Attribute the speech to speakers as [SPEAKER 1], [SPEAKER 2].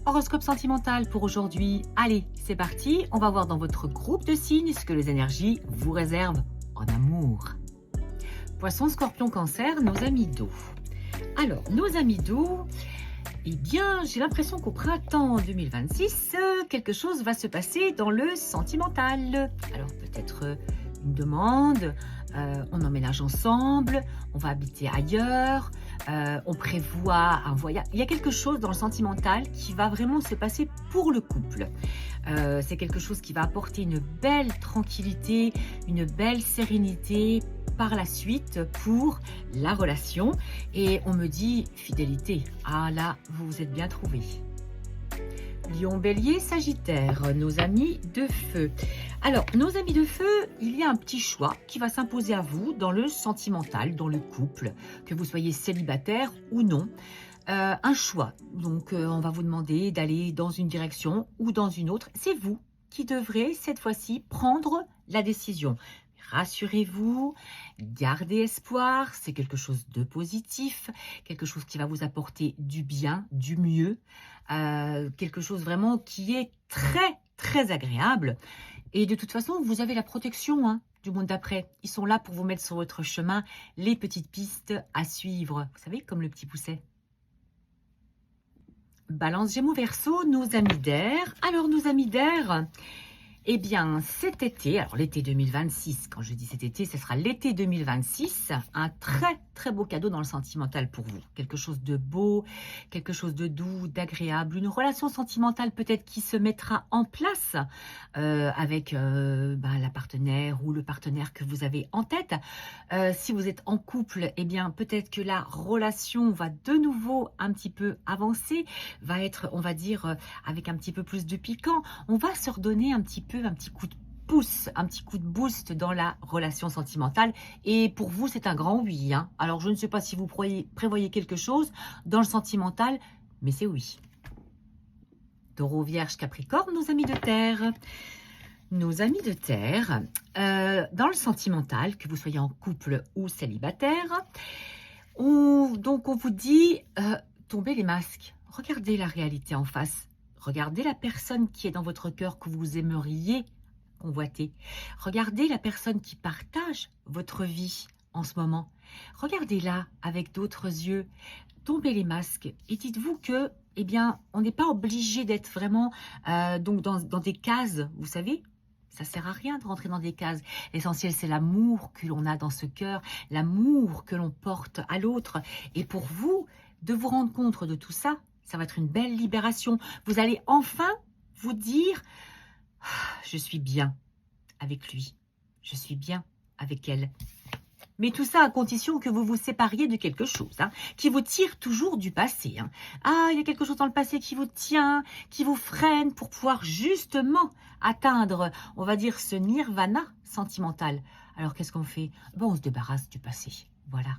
[SPEAKER 1] Horoscope sentimental pour aujourd'hui. Allez, c'est parti. On va voir dans votre groupe de signes ce que les énergies vous réservent en amour. Poisson, Scorpion, Cancer, nos amis d'eau. Alors, nos amis d'eau, eh bien, j'ai l'impression qu'au printemps 2026, quelque chose va se passer dans le sentimental. Alors, peut-être une demande, on emménage ensemble, on va habiter ailleurs, on prévoit un voyage. Il y a quelque chose dans le sentimental qui va vraiment se passer pour le couple. C'est quelque chose qui va apporter une belle tranquillité, une belle sérénité par la suite pour la relation. Et on me dit fidélité. Ah là, vous vous êtes bien trouvés. Lion, Bélier, Sagittaire, nos amis de feu. Alors, nos amis de feu, il y a un petit choix qui va s'imposer à vous dans le sentimental, dans le couple, que vous soyez célibataire ou non. Un choix. Donc, on va vous demander d'aller dans une direction ou dans une autre. C'est vous qui devrez, cette fois-ci, prendre la décision. Rassurez-vous, gardez espoir, c'est quelque chose de positif, quelque chose qui va vous apporter du bien, du mieux, quelque chose vraiment qui est très, très agréable. Et de toute façon, vous avez la protection du monde d'après. Ils sont là pour vous mettre sur votre chemin les petites pistes à suivre. Vous savez, comme le petit pousset. Balance, Gémeaux, Verseau, nos amis d'air. Alors, nos amis d'air, eh bien, cet été, alors l'été 2026, quand je dis cet été, ce sera l'été 2026, un très, très beau cadeau dans le sentimental pour vous. Quelque chose de beau, quelque chose de doux, d'agréable, une relation sentimentale peut-être qui se mettra en place avec la partenaire ou le partenaire que vous avez en tête. Si vous êtes en couple, eh bien, peut-être que la relation va de nouveau un petit peu avancer, va être, on va dire, avec un petit peu plus de piquant. On va se redonner un petit coup de pouce, un petit coup de boost dans la relation sentimentale. Et pour vous, c'est un grand oui. Alors, je ne sais pas si vous prévoyez quelque chose dans le sentimental, mais c'est oui. Taureau, Vierge, Capricorne, nos amis de terre. Nos amis de terre, dans le sentimental, que vous soyez en couple ou célibataire, donc on vous dit, tombez les masques, regardez la réalité en face. Regardez la personne qui est dans votre cœur que vous aimeriez convoiter. Regardez la personne qui partage votre vie en ce moment. Regardez-la avec d'autres yeux. Tombez les masques et dites-vous que, eh bien, on n'est pas obligé d'être vraiment donc dans des cases, vous savez. Ça ne sert à rien de rentrer dans des cases. L'essentiel, c'est l'amour que l'on a dans ce cœur, l'amour que l'on porte à l'autre. Et pour vous, de vous rendre compte de tout ça, ça va être une belle libération. Vous allez enfin vous dire « Je suis bien avec lui, je suis bien avec elle ». Mais tout ça à condition que vous vous sépariez de quelque chose qui vous tire toujours du passé. Ah, il y a quelque chose dans le passé qui vous tient, qui vous freine pour pouvoir justement atteindre, on va dire, ce nirvana sentimental. Alors, qu'est-ce qu'on fait? On se débarrasse du passé. Voilà.